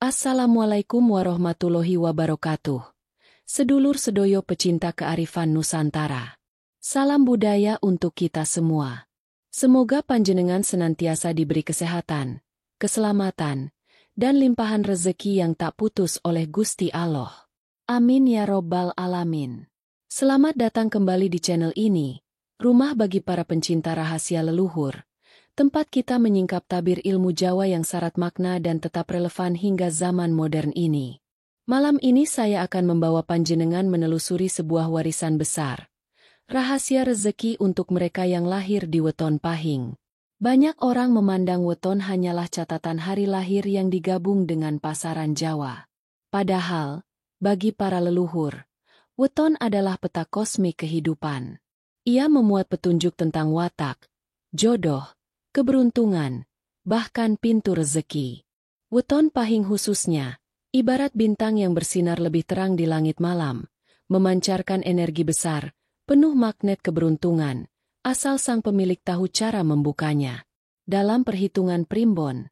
Assalamualaikum warahmatullahi wabarakatuh. Sedulur sedoyo pecinta kearifan Nusantara. Salam budaya untuk kita semua. Semoga panjenengan senantiasa diberi kesehatan, keselamatan, dan limpahan rezeki yang tak putus oleh Gusti Allah. Amin ya robbal alamin. Selamat datang kembali di channel ini, rumah bagi para pencinta rahasia leluhur. Tempat kita menyingkap tabir ilmu Jawa yang syarat makna dan tetap relevan hingga zaman modern ini. Malam ini saya akan membawa panjenengan menelusuri sebuah warisan besar. Rahasia rezeki untuk mereka yang lahir di weton pahing. Banyak orang memandang weton hanyalah catatan hari lahir yang digabung dengan pasaran Jawa. Padahal, bagi para leluhur, weton adalah peta kosmik kehidupan. Ia memuat petunjuk tentang watak, jodoh, keberuntungan, bahkan pintu rezeki. Weton pahing khususnya, ibarat bintang yang bersinar lebih terang di langit malam, memancarkan energi besar, penuh magnet keberuntungan, asal sang pemilik tahu cara membukanya. Dalam perhitungan primbon,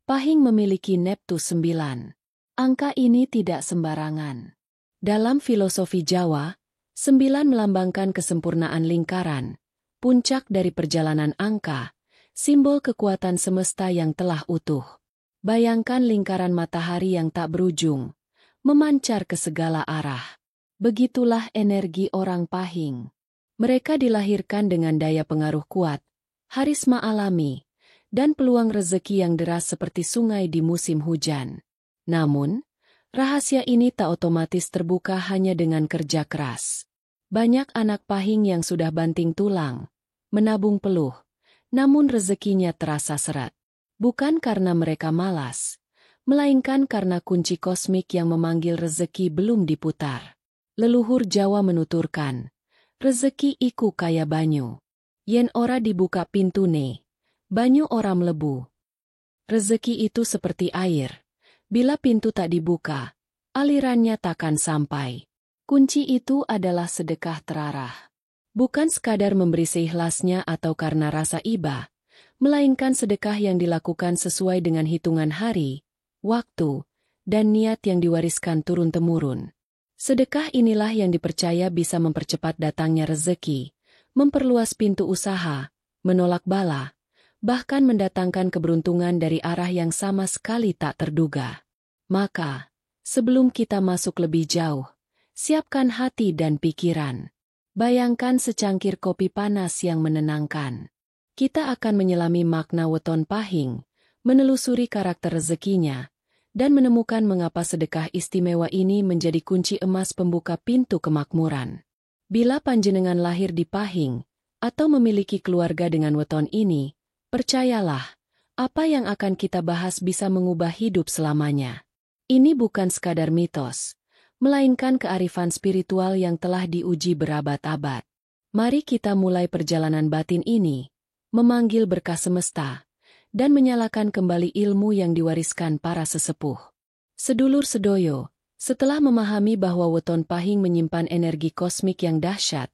pahing memiliki Neptus 9. Angka ini tidak sembarangan. Dalam filosofi Jawa, 9 melambangkan kesempurnaan lingkaran, puncak dari perjalanan angka, simbol kekuatan semesta yang telah utuh. Bayangkan lingkaran matahari yang tak berujung, memancar ke segala arah. Begitulah energi orang pahing. Mereka dilahirkan dengan daya pengaruh kuat, harisma alami, dan peluang rezeki yang deras seperti sungai di musim hujan. Namun, rahasia ini tak otomatis terbuka hanya dengan kerja keras. Banyak anak pahing yang sudah banting tulang, menabung peluh, namun rezekinya terasa seret. Bukan karena mereka malas, melainkan karena kunci kosmik yang memanggil rezeki belum diputar. Leluhur Jawa menuturkan, rezeki iku kaya banyu. Yen ora dibuka pintune, banyu ora mlebu. Rezeki itu seperti air. Bila pintu tak dibuka, alirannya takkan sampai. Kunci itu adalah sedekah terarah. Bukan sekadar memberi seikhlasnya atau karena rasa iba, melainkan sedekah yang dilakukan sesuai dengan hitungan hari, waktu, dan niat yang diwariskan turun-temurun. Sedekah inilah yang dipercaya bisa mempercepat datangnya rezeki, memperluas pintu usaha, menolak bala, bahkan mendatangkan keberuntungan dari arah yang sama sekali tak terduga. Maka, sebelum kita masuk lebih jauh, siapkan hati dan pikiran. Bayangkan secangkir kopi panas yang menenangkan. Kita akan menyelami makna weton pahing, menelusuri karakter rezekinya, dan menemukan mengapa sedekah istimewa ini menjadi kunci emas pembuka pintu kemakmuran. Bila panjenengan lahir di pahing, atau memiliki keluarga dengan weton ini, percayalah, apa yang akan kita bahas bisa mengubah hidup selamanya. Ini bukan sekadar mitos, melainkan kearifan spiritual yang telah diuji berabad-abad. Mari kita mulai perjalanan batin ini, memanggil berkah semesta, dan menyalakan kembali ilmu yang diwariskan para sesepuh. Sedulur sedoyo, setelah memahami bahwa weton pahing menyimpan energi kosmik yang dahsyat,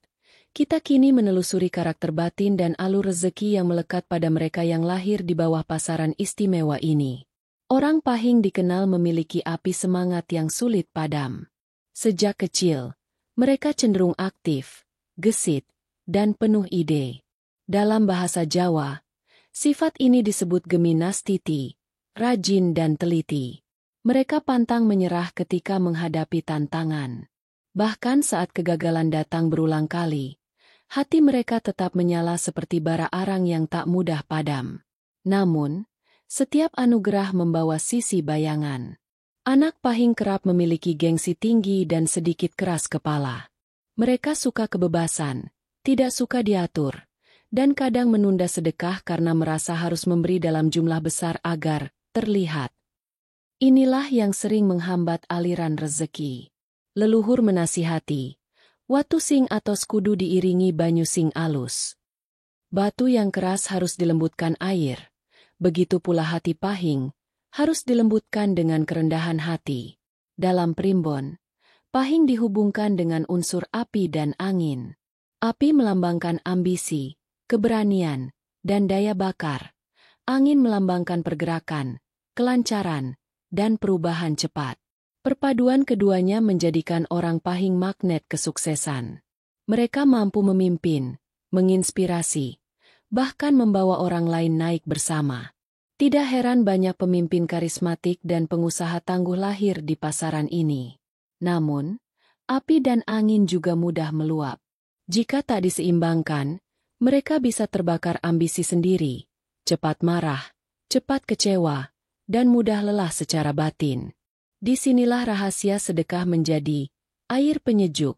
kita kini menelusuri karakter batin dan alur rezeki yang melekat pada mereka yang lahir di bawah pasaran istimewa ini. Orang pahing dikenal memiliki api semangat yang sulit padam. Sejak kecil, mereka cenderung aktif, gesit, dan penuh ide. Dalam bahasa Jawa, sifat ini disebut geminastiti, rajin dan teliti. Mereka pantang menyerah ketika menghadapi tantangan. Bahkan saat kegagalan datang berulang kali, hati mereka tetap menyala seperti bara arang yang tak mudah padam. Namun, setiap anugerah membawa sisi bayangan. Anak pahing kerap memiliki gengsi tinggi dan sedikit keras kepala. Mereka suka kebebasan, tidak suka diatur, dan kadang menunda sedekah karena merasa harus memberi dalam jumlah besar agar terlihat. Inilah yang sering menghambat aliran rezeki. Leluhur menasihati, watu sing atos kudu diiringi banyu sing alus. Batu yang keras harus dilembutkan air, begitu pula hati pahing, harus dilembutkan dengan kerendahan hati. Dalam primbon, pahing dihubungkan dengan unsur api dan angin. Api melambangkan ambisi, keberanian, dan daya bakar. Angin melambangkan pergerakan, kelancaran, dan perubahan cepat. Perpaduan keduanya menjadikan orang Pahing magnet kesuksesan. Mereka mampu memimpin, menginspirasi, bahkan membawa orang lain naik bersama. Tidak heran banyak pemimpin karismatik dan pengusaha tangguh lahir di pasaran ini. Namun, api dan angin juga mudah meluap. Jika tak diseimbangkan, mereka bisa terbakar ambisi sendiri, cepat marah, cepat kecewa, dan mudah lelah secara batin. Disinilah rahasia sedekah menjadi air penyejuk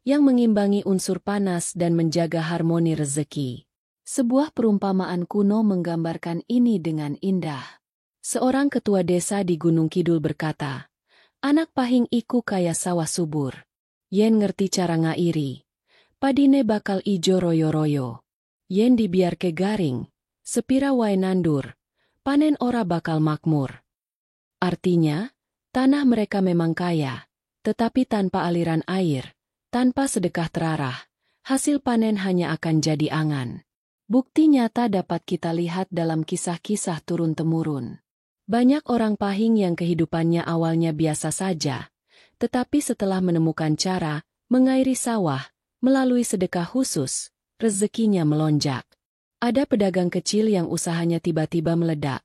yang mengimbangi unsur panas dan menjaga harmoni rezeki. Sebuah perumpamaan kuno menggambarkan ini dengan indah. Seorang ketua desa di Gunung Kidul berkata, "Anak Pahing iku kaya sawah subur. Yen ngerti cara ngairi, padine bakal ijo royo-royo. Yen dibiarke garing, sepira wae nandur, panen ora bakal makmur." Artinya, tanah mereka memang kaya, tetapi tanpa aliran air, tanpa sedekah terarah, hasil panen hanya akan jadi angan. Bukti nyata dapat kita lihat dalam kisah-kisah turun-temurun. Banyak orang Pahing yang kehidupannya awalnya biasa saja, tetapi setelah menemukan cara mengairi sawah melalui sedekah khusus, rezekinya melonjak. Ada pedagang kecil yang usahanya tiba-tiba meledak,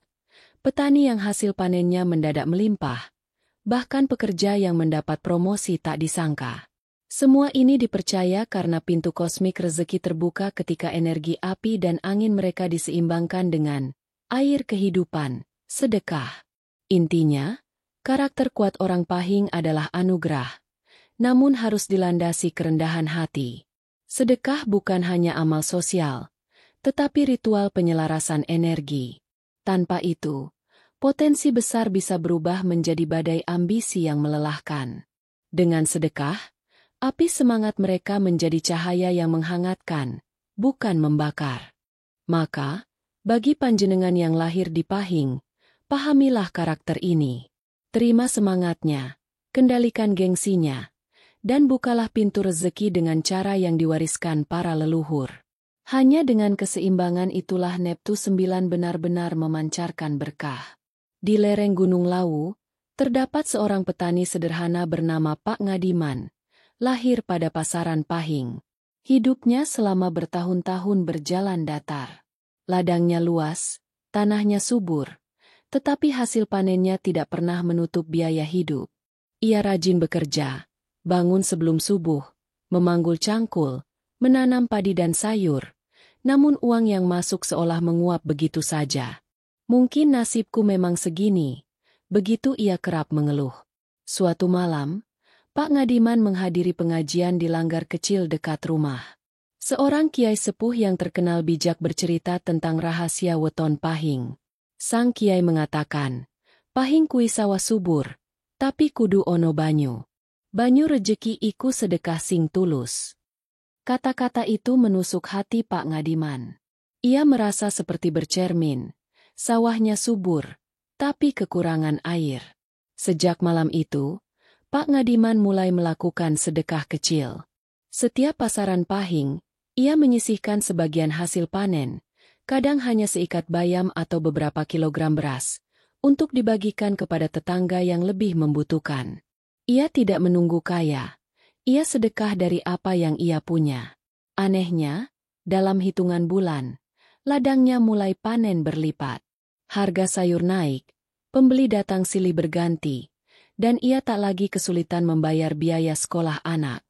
petani yang hasil panennya mendadak melimpah, bahkan pekerja yang mendapat promosi tak disangka. Semua ini dipercaya karena pintu kosmik rezeki terbuka ketika energi api dan angin mereka diseimbangkan dengan air kehidupan, sedekah. Intinya, karakter kuat orang Pahing adalah anugerah, namun harus dilandasi kerendahan hati. Sedekah bukan hanya amal sosial, tetapi ritual penyelarasan energi. Tanpa itu, potensi besar bisa berubah menjadi badai ambisi yang melelahkan. Dengan sedekah, api semangat mereka menjadi cahaya yang menghangatkan, bukan membakar. Maka, bagi panjenengan yang lahir di Pahing, pahamilah karakter ini. Terima semangatnya, kendalikan gengsinya, dan bukalah pintu rezeki dengan cara yang diwariskan para leluhur. Hanya dengan keseimbangan itulah Neptu 9 benar-benar memancarkan berkah. Di lereng Gunung Lawu, terdapat seorang petani sederhana bernama Pak Ngadiman, lahir pada pasaran Pahing. Hidupnya selama bertahun-tahun berjalan datar. Ladangnya luas, tanahnya subur, tetapi hasil panennya tidak pernah menutup biaya hidup. Ia rajin bekerja, bangun sebelum subuh, memanggul cangkul, menanam padi dan sayur, namun uang yang masuk seolah menguap begitu saja. "Mungkin nasibku memang segini," begitu ia kerap mengeluh. Suatu malam, Pak Ngadiman menghadiri pengajian di langgar kecil dekat rumah. Seorang kiai sepuh yang terkenal bijak bercerita tentang rahasia weton Pahing. Sang kiai mengatakan, "Pahing kui sawah subur, tapi kudu ono banyu. Banyu rejeki iku sedekah sing tulus." Kata-kata itu menusuk hati Pak Ngadiman. Ia merasa seperti bercermin. Sawahnya subur, tapi kekurangan air. Sejak malam itu, Pak Ngadiman mulai melakukan sedekah kecil. Setiap pasaran Pahing, ia menyisihkan sebagian hasil panen, kadang hanya seikat bayam atau beberapa kilogram beras, untuk dibagikan kepada tetangga yang lebih membutuhkan. Ia tidak menunggu kaya, ia sedekah dari apa yang ia punya. Anehnya, dalam hitungan bulan, ladangnya mulai panen berlipat. Harga sayur naik, pembeli datang silih berganti, dan ia tak lagi kesulitan membayar biaya sekolah anak.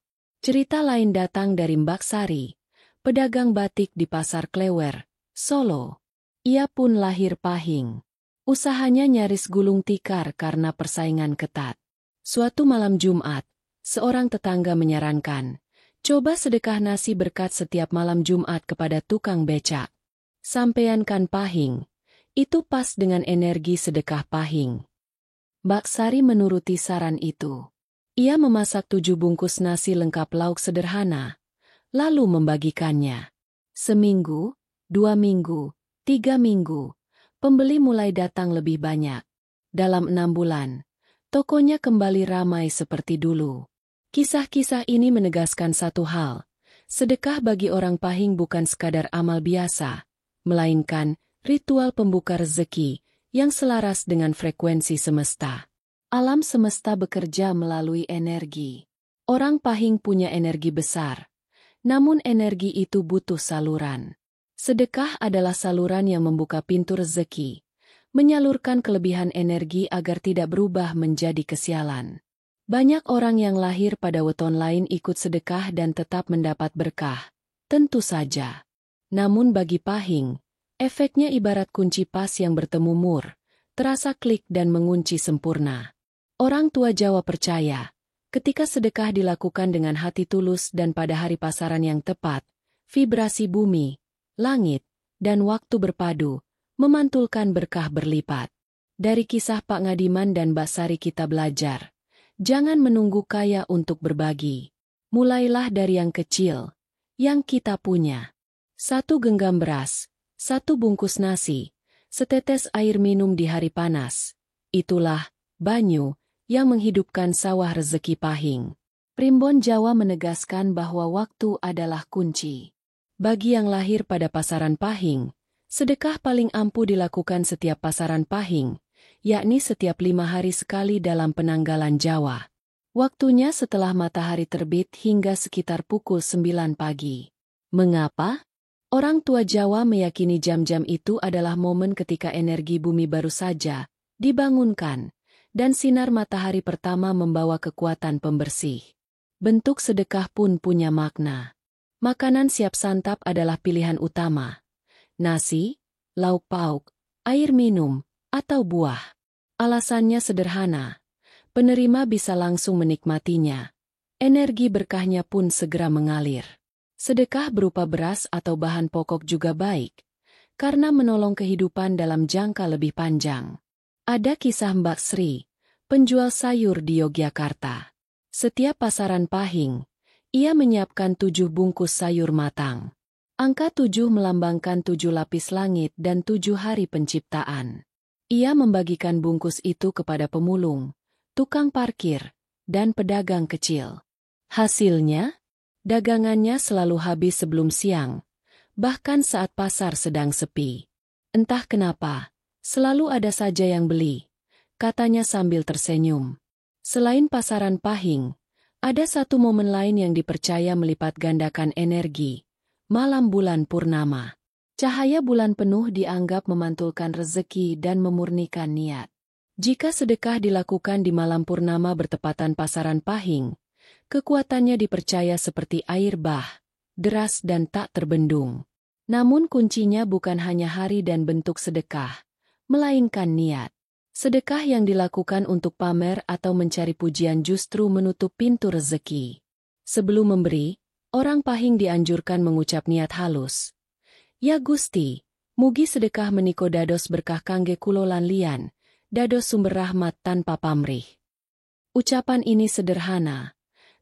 Cerita lain datang dari Mbak Sari, pedagang batik di Pasar Klewer, Solo. Ia pun lahir Pahing. Usahanya nyaris gulung tikar karena persaingan ketat. Suatu malam Jumat, seorang tetangga menyarankan, "Coba sedekah nasi berkat setiap malam Jumat kepada tukang becak. Sampean kan Pahing, itu pas dengan energi sedekah Pahing." Mbak Sari menuruti saran itu. Ia memasak 7 bungkus nasi lengkap lauk sederhana, lalu membagikannya. Seminggu, 2 minggu, 3 minggu, pembeli mulai datang lebih banyak. Dalam 6 bulan, tokonya kembali ramai seperti dulu. Kisah-kisah ini menegaskan satu hal, sedekah bagi orang Pahing bukan sekadar amal biasa, melainkan ritual pembuka rezeki yang selaras dengan frekuensi semesta. Alam semesta bekerja melalui energi. Orang Pahing punya energi besar, namun energi itu butuh saluran. Sedekah adalah saluran yang membuka pintu rezeki, menyalurkan kelebihan energi agar tidak berubah menjadi kesialan. Banyak orang yang lahir pada weton lain ikut sedekah dan tetap mendapat berkah, tentu saja. Namun bagi Pahing, efeknya ibarat kunci pas yang bertemu mur, terasa klik dan mengunci sempurna. Orang tua Jawa percaya, ketika sedekah dilakukan dengan hati tulus dan pada hari pasaran yang tepat, vibrasi bumi, langit, dan waktu berpadu, memantulkan berkah berlipat. Dari kisah Pak Ngadiman dan Mbak Sari kita belajar, jangan menunggu kaya untuk berbagi. Mulailah dari yang kecil, yang kita punya. 1 genggam beras, 1 bungkus nasi, setetes air minum di hari panas. Itulah banyu yang menghidupkan sawah rezeki Pahing. Primbon Jawa menegaskan bahwa waktu adalah kunci. Bagi yang lahir pada pasaran Pahing, sedekah paling ampuh dilakukan setiap pasaran Pahing, yakni setiap 5 hari sekali dalam penanggalan Jawa. Waktunya setelah matahari terbit hingga sekitar pukul 9 pagi. Mengapa? Orang tua Jawa meyakini jam-jam itu adalah momen ketika energi bumi baru saja dibangunkan, dan sinar matahari pertama membawa kekuatan pembersih. Bentuk sedekah pun punya makna. Makanan siap santap adalah pilihan utama. Nasi, lauk pauk, air minum, atau buah. Alasannya sederhana. Penerima bisa langsung menikmatinya. Energi berkahnya pun segera mengalir. Sedekah berupa beras atau bahan pokok juga baik, karena menolong kehidupan dalam jangka lebih panjang. Ada kisah Mbak Sri, penjual sayur di Yogyakarta. Setiap pasaran Pahing, ia menyiapkan 7 bungkus sayur matang. Angka 7 melambangkan 7 lapis langit dan 7 hari penciptaan. Ia membagikan bungkus itu kepada pemulung, tukang parkir, dan pedagang kecil. Hasilnya, dagangannya selalu habis sebelum siang, bahkan saat pasar sedang sepi. Entah kenapa, selalu ada saja yang beli, katanya sambil tersenyum. Selain pasaran Pahing, ada satu momen lain yang dipercaya melipat gandakan energi, malam bulan purnama. Cahaya bulan penuh dianggap memantulkan rezeki dan memurnikan niat. Jika sedekah dilakukan di malam purnama bertepatan pasaran Pahing, kekuatannya dipercaya seperti air bah, deras dan tak terbendung. Namun kuncinya bukan hanya hari dan bentuk sedekah, melainkan niat. Sedekah yang dilakukan untuk pamer atau mencari pujian justru menutup pintu rezeki. Sebelum memberi, orang Pahing dianjurkan mengucap niat halus. Ya Gusti, mugi sedekah meniko dados berkah kangge kulo lan liyan, dados sumber rahmat tanpa pamrih. Ucapan ini sederhana,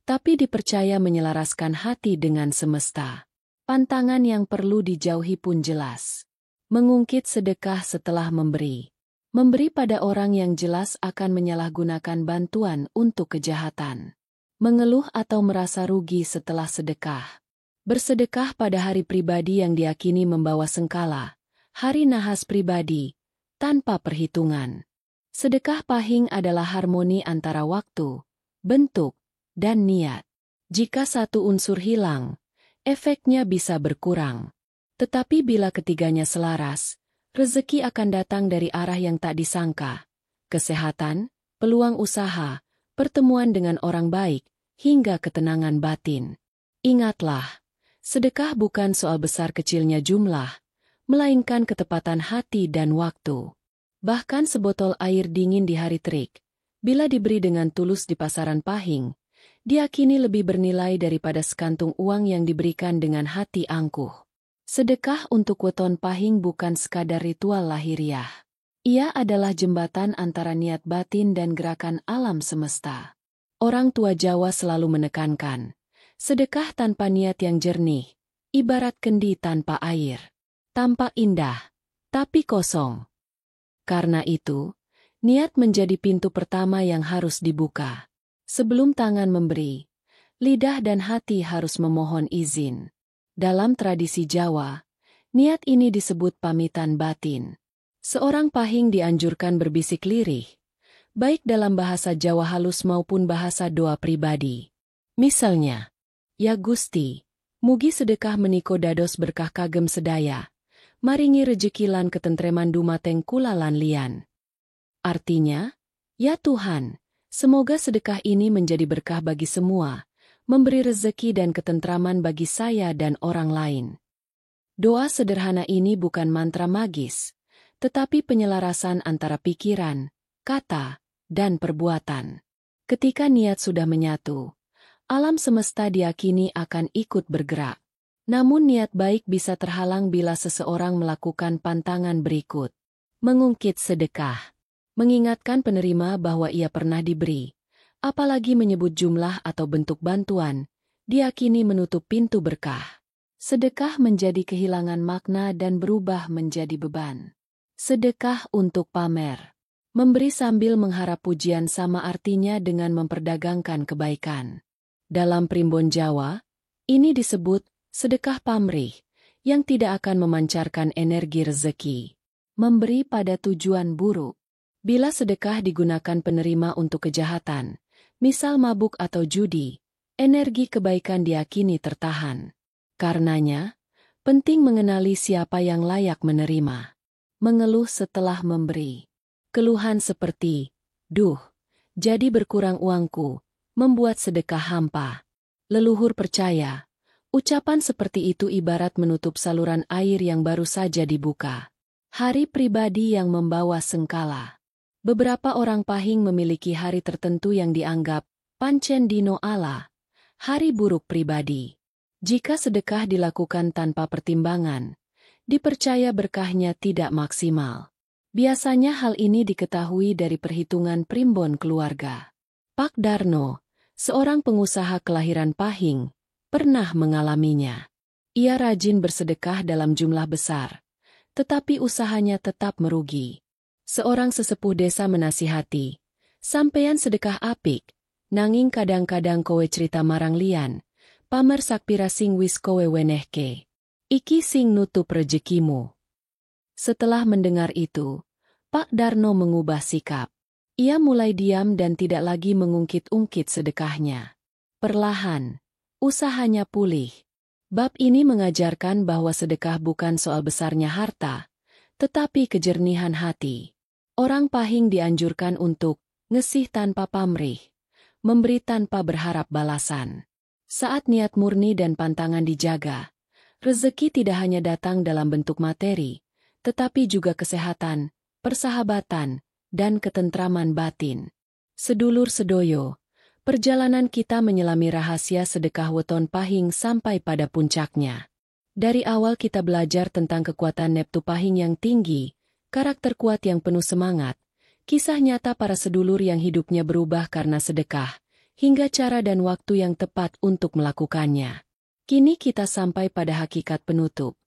tapi dipercaya menyelaraskan hati dengan semesta. Pantangan yang perlu dijauhi pun jelas. Mengungkit sedekah setelah memberi. Memberi pada orang yang jelas akan menyalahgunakan bantuan untuk kejahatan. Mengeluh atau merasa rugi setelah sedekah. Bersedekah pada hari pribadi yang diyakini membawa sengkala, hari nahas pribadi, tanpa perhitungan. Sedekah Pahing adalah harmoni antara waktu, bentuk, dan niat. Jika satu unsur hilang, efeknya bisa berkurang. Tetapi bila ketiganya selaras, rezeki akan datang dari arah yang tak disangka. Kesehatan, peluang usaha, pertemuan dengan orang baik, hingga ketenangan batin. Ingatlah, sedekah bukan soal besar kecilnya jumlah, melainkan ketepatan hati dan waktu. Bahkan sebotol air dingin di hari terik, bila diberi dengan tulus di pasaran Pahing, diyakini lebih bernilai daripada sekantung uang yang diberikan dengan hati angkuh. Sedekah untuk weton Pahing bukan sekadar ritual lahiriah. Ia adalah jembatan antara niat batin dan gerakan alam semesta. Orang tua Jawa selalu menekankan, sedekah tanpa niat yang jernih, ibarat kendi tanpa air. Tampak indah, tapi kosong. Karena itu, niat menjadi pintu pertama yang harus dibuka. Sebelum tangan memberi, lidah dan hati harus memohon izin. Dalam tradisi Jawa, niat ini disebut pamitan batin. Seorang pahing dianjurkan berbisik lirih, baik dalam bahasa Jawa halus maupun bahasa doa pribadi. Misalnya, "Ya Gusti, mugi sedekah meniko dados berkah kagem sedaya, maringi rejeki lan ketentreman dumateng kula lan lian." Artinya, "Ya Tuhan, semoga sedekah ini menjadi berkah bagi semua, memberi rezeki dan ketentraman bagi saya dan orang lain." Doa sederhana ini bukan mantra magis, tetapi penyelarasan antara pikiran, kata, dan perbuatan. Ketika niat sudah menyatu, alam semesta diyakini akan ikut bergerak. Namun niat baik bisa terhalang bila seseorang melakukan pantangan berikut. Mengungkit sedekah. Mengingatkan penerima bahwa ia pernah diberi. Apalagi menyebut jumlah atau bentuk bantuan, diyakini menutup pintu berkah. Sedekah menjadi kehilangan makna dan berubah menjadi beban. Sedekah untuk pamer. Memberi sambil mengharap pujian sama artinya dengan memperdagangkan kebaikan. Dalam primbon Jawa, ini disebut sedekah pamrih, yang tidak akan memancarkan energi rezeki. Memberi pada tujuan buruk. Bila sedekah digunakan penerima untuk kejahatan, misal mabuk atau judi, energi kebaikan diyakini tertahan. Karenanya, penting mengenali siapa yang layak menerima. Mengeluh setelah memberi. Keluhan seperti, "Duh, jadi berkurang uangku," membuat sedekah hampa. Leluhur percaya, ucapan seperti itu ibarat menutup saluran air yang baru saja dibuka. Hari pribadi yang membawa sengkala. Beberapa orang pahing memiliki hari tertentu yang dianggap pancen dino ala, hari buruk pribadi. Jika sedekah dilakukan tanpa pertimbangan, dipercaya berkahnya tidak maksimal. Biasanya hal ini diketahui dari perhitungan primbon keluarga. Pak Darno, seorang pengusaha kelahiran Pahing, pernah mengalaminya. Ia rajin bersedekah dalam jumlah besar, tetapi usahanya tetap merugi. Seorang sesepuh desa menasihati, "Sampeyan sedekah apik, nanging kadang-kadang kowe cerita marang lian, pamer sakpira sing wis kowe wenehke. Iki sing nutup rejekimu." Setelah mendengar itu, Pak Darno mengubah sikap. Ia mulai diam dan tidak lagi mengungkit-ungkit sedekahnya. Perlahan, usahanya pulih. Bab ini mengajarkan bahwa sedekah bukan soal besarnya harta, tetapi kejernihan hati. Orang pahing dianjurkan untuk ngesih tanpa pamrih, memberi tanpa berharap balasan. Saat niat murni dan pantangan dijaga, rezeki tidak hanya datang dalam bentuk materi, tetapi juga kesehatan, persahabatan, dan ketentraman batin. Sedulur sedoyo, perjalanan kita menyelami rahasia sedekah weton pahing sampai pada puncaknya. Dari awal kita belajar tentang kekuatan Neptu Pahing yang tinggi, karakter kuat yang penuh semangat, kisah nyata para sedulur yang hidupnya berubah karena sedekah, hingga cara dan waktu yang tepat untuk melakukannya. Kini kita sampai pada hakikat penutup.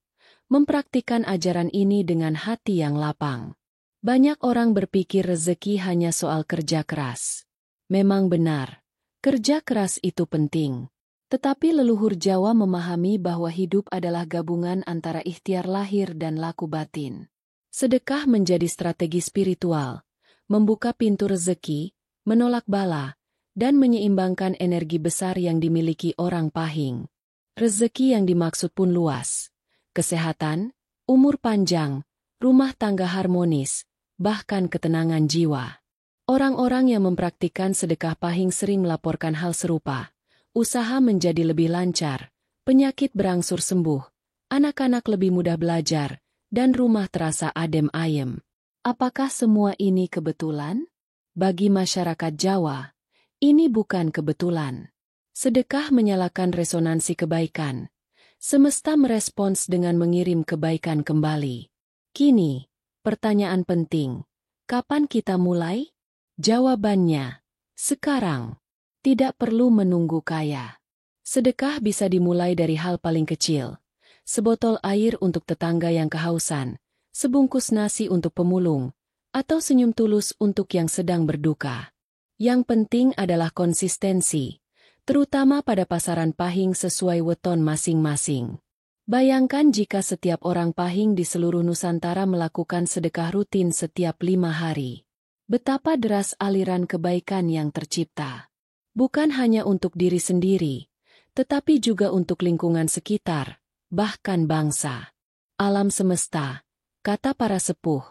Mempraktikkan ajaran ini dengan hati yang lapang. Banyak orang berpikir rezeki hanya soal kerja keras. Memang benar, kerja keras itu penting. Tetapi leluhur Jawa memahami bahwa hidup adalah gabungan antara ikhtiar lahir dan laku batin. Sedekah menjadi strategi spiritual, membuka pintu rezeki, menolak bala, dan menyeimbangkan energi besar yang dimiliki orang pahing. Rezeki yang dimaksud pun luas. Kesehatan, umur panjang, rumah tangga harmonis, bahkan ketenangan jiwa. Orang-orang yang mempraktikkan sedekah pahing sering melaporkan hal serupa. Usaha menjadi lebih lancar, penyakit berangsur sembuh, anak-anak lebih mudah belajar, dan rumah terasa adem ayem. Apakah semua ini kebetulan? Bagi masyarakat Jawa, ini bukan kebetulan. Sedekah menyalakan resonansi kebaikan. Semesta merespons dengan mengirim kebaikan kembali. Kini, pertanyaan penting. Kapan kita mulai? Jawabannya, sekarang. Tidak perlu menunggu kaya. Sedekah bisa dimulai dari hal paling kecil. Sebotol air untuk tetangga yang kehausan, sebungkus nasi untuk pemulung, atau senyum tulus untuk yang sedang berduka. Yang penting adalah konsistensi, terutama pada pasaran pahing sesuai weton masing-masing. Bayangkan jika setiap orang Pahing di seluruh Nusantara melakukan sedekah rutin setiap 5 hari. Betapa deras aliran kebaikan yang tercipta. Bukan hanya untuk diri sendiri, tetapi juga untuk lingkungan sekitar, bahkan bangsa. Alam semesta, kata para sepuh,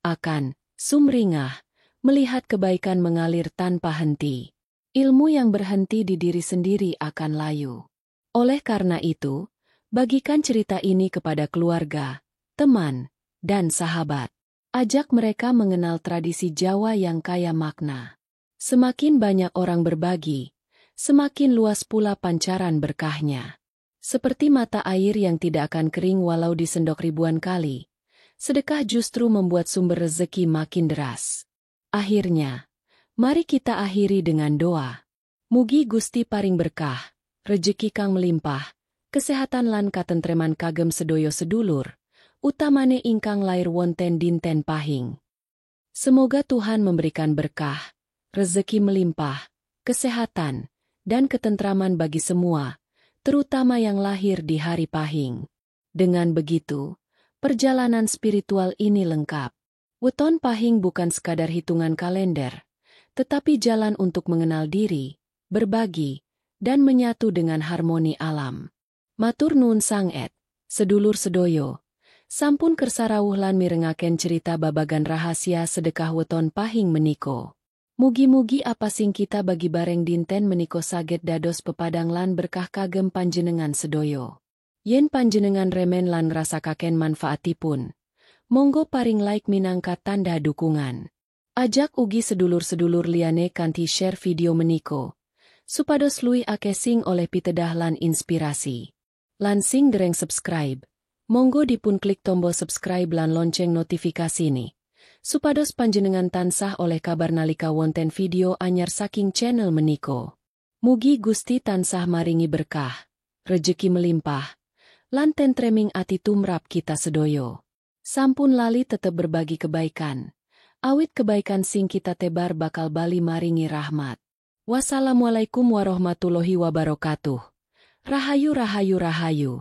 akan sumringah melihat kebaikan mengalir tanpa henti. Ilmu yang berhenti di diri sendiri akan layu. Oleh karena itu, bagikan cerita ini kepada keluarga, teman, dan sahabat. Ajak mereka mengenal tradisi Jawa yang kaya makna. Semakin banyak orang berbagi, semakin luas pula pancaran berkahnya. Seperti mata air yang tidak akan kering walau disendok ribuan kali, sedekah justru membuat sumber rezeki makin deras. Akhirnya, mari kita akhiri dengan doa. Mugi Gusti paring berkah, rejeki kang melimpah, kesehatan lan katentreman kagem sedoyo sedulur, utamane ingkang lair wonten dinten Pahing. Semoga Tuhan memberikan berkah, rezeki melimpah, kesehatan, dan ketentraman bagi semua, terutama yang lahir di hari Pahing. Dengan begitu, perjalanan spiritual ini lengkap. Weton Pahing bukan sekadar hitungan kalender, tetapi jalan untuk mengenal diri, berbagi, dan menyatu dengan harmoni alam. Matur nuwun sanget, sedulur sedoyo. Sampun kersa rawuh lan mirengaken cerita babagan rahasia sedekah weton Pahing meniko. Mugi-mugi apa sing kita bagi bareng dinten meniko saged dados pepadang lan berkah kagem panjenengan sedoyo. Yen panjenengan remen lan ngrasakaken manfaatipun, monggo paring like minangka tanda dukungan. Ajak ugi sedulur-sedulur liyane kanthi share video meniko, supados luwih akeh sing oleh pitedah lan inspirasi. Lan sing dereng subscribe, monggo dipun klik tombol subscribe lan lonceng notifikasi ni, supados panjenengan tansah oleh kabar nalika wonten video anyar saking channel meniko. Mugi Gusti tansah maringi berkah, rejeki melimpah, lan tentreming ati tumrap kita sedoyo. Sampun lali tetep berbagi kebaikan, awit kebaikan sing kita tebar bakal bali maringi rahmat. Wassalamualaikum warahmatullahi wabarakatuh. Rahayu rahayu rahayu.